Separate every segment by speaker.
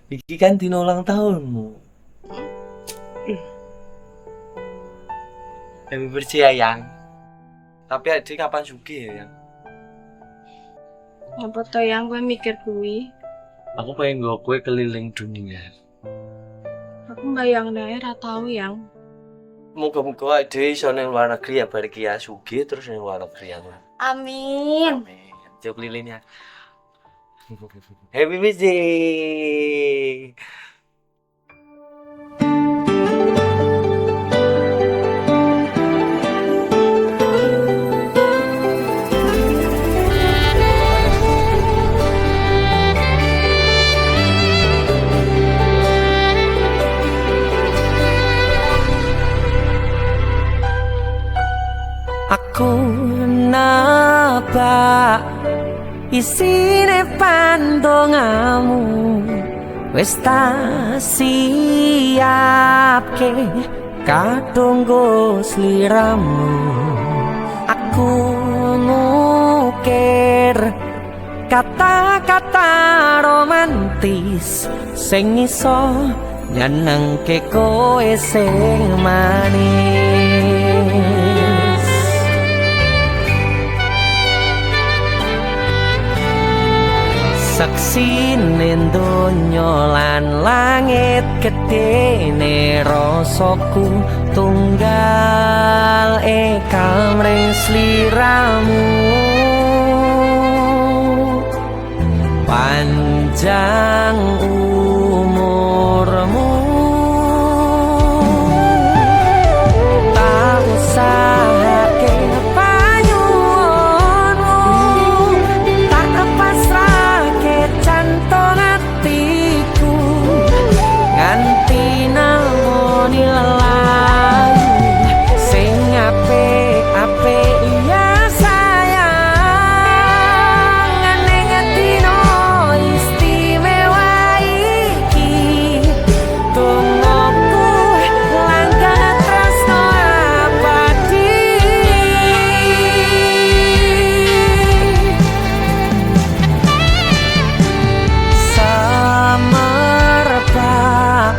Speaker 1: Iki kan dino ulang tahunmu. Happy birthday ya, Yang. Tapi adik kapan sugih ya, Yang?
Speaker 2: Apa to yang gue mikir kuwi?
Speaker 1: Aku pengen gue kue keliling dunia.
Speaker 2: Aku bayang daerah tahu yang.
Speaker 1: Moga-moga adik iso ning luar negeri ya balik ya sugih terus ning luar negeri ya.
Speaker 2: Amin.
Speaker 1: Amin. Coba lilinnya. Happy birthday.
Speaker 3: Aku napa isine pandongamu wis tak siapke kadunggo sliramu. Aku ngukir kata-kata romantis sing iso nyenengke kowe sing manis. Saksine donya lan langit gedene rasaku tunggal kamring sliramu. Panjang umurmu tak usahake panyuwunmu, tak pasrahke jantung atiku nganti namoni lelayu sing apik-apik ya sayang. Ning dino istimewa iki tungguku langkah tresno abadi. Semerbak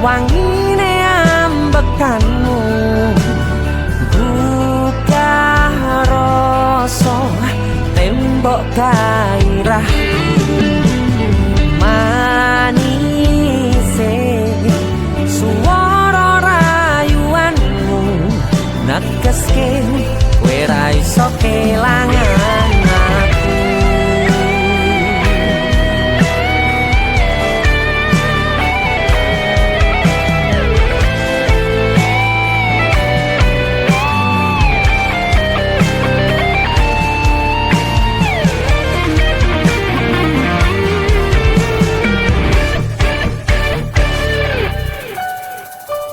Speaker 3: wangine ambekanmu buka rasa tembok gairah manise suara rayuanmu negeske kowe ra iso kelangan aku.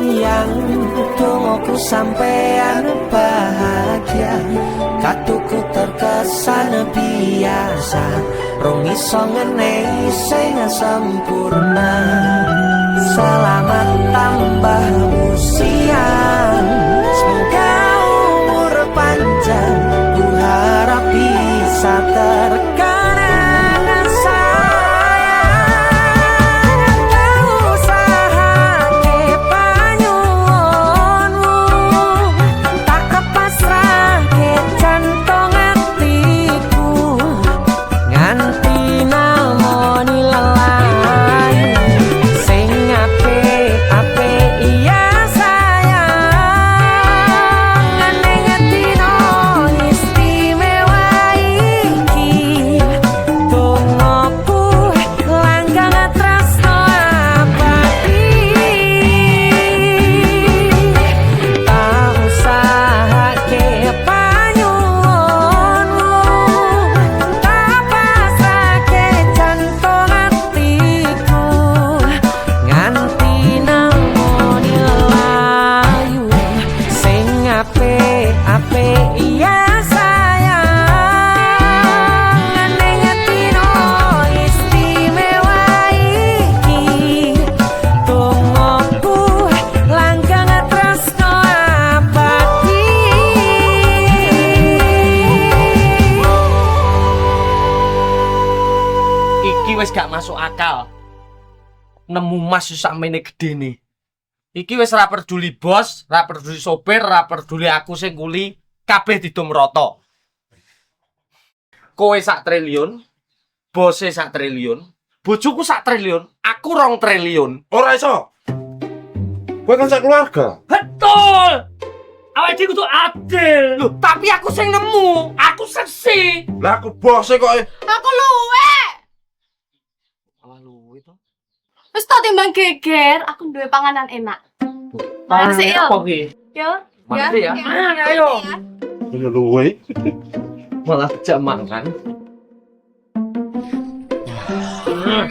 Speaker 3: Yang tungguku sampean bahagia, katuku terkesan biasa, rong iso ngenehi sing sempurna. Selamat tambah usia, semoga umur panjang, ku harap bisa terkenang sayang. Kau usahake panyuwunmu, tak pasrahke jantung atiku nganti namoni lelayu sing apik-apik iya
Speaker 4: nemu mas sakmene gedene. Iki wis ra peduli bos, ra peduli sopir, ra peduli aku sing kuli, kabeh didum rata. Kowe 1 triliun, bose 1 triliun, bojoku 1 triliun, aku 2 triliun.
Speaker 5: Ora iso. Kowe kan sak keluarga.
Speaker 4: Betul. Awake dhewe kudu adil. Loh, tapi aku sing nemu, aku seksi.
Speaker 5: Lah aku bose kok.
Speaker 6: Aku luwe.
Speaker 4: Malah luwe to.
Speaker 6: Wis to timbang geger, aku duwe panganan enak. Mangan sik yo.
Speaker 4: Apa ki?
Speaker 6: Yo.
Speaker 4: Mana ya? Mana ayo.
Speaker 5: Ini luwe.
Speaker 4: Malah jak mangan.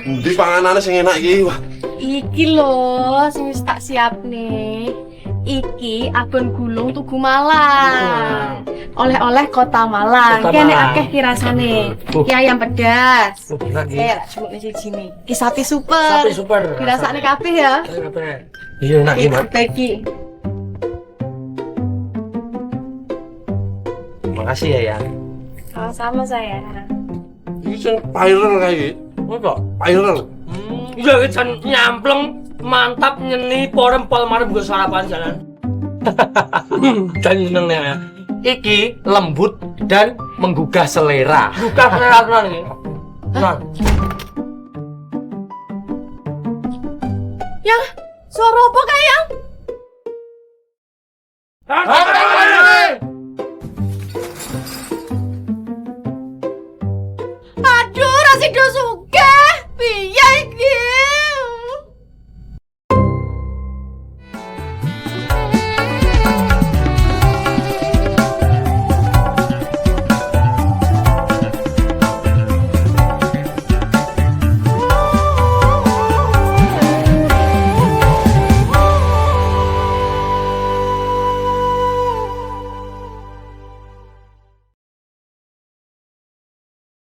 Speaker 5: Ndi panganane sing enak iki? Wah,
Speaker 6: Iki lho sing wis tak siapne. Iki abon gulung Tugu Malang. Oleh-oleh Kota Malang.
Speaker 4: Kota
Speaker 6: Kene
Speaker 4: Malang.
Speaker 6: akeh kirasane.
Speaker 4: Oh.
Speaker 6: Ki ayam pedas.
Speaker 4: Enak iki.
Speaker 6: Lak cuma siji ne. Ki sapi super.
Speaker 4: Sapi super.
Speaker 6: Dirasakne kabeh ya.
Speaker 4: Iya enak iki, Mas.
Speaker 6: Bagi.
Speaker 4: Makasih ya, ya.
Speaker 6: Sama-sama saya.
Speaker 5: iki sing viral kae iki.
Speaker 4: Apa?
Speaker 5: Viral.
Speaker 4: Iya, jan nyampleng, mantap nyeni porem pol marem gue sarapan jalan. Dan seneng ya. Iki lembut dan menggugah selera. Gugah selera tenan iki. Tenan.
Speaker 6: Yang suara apa kayak?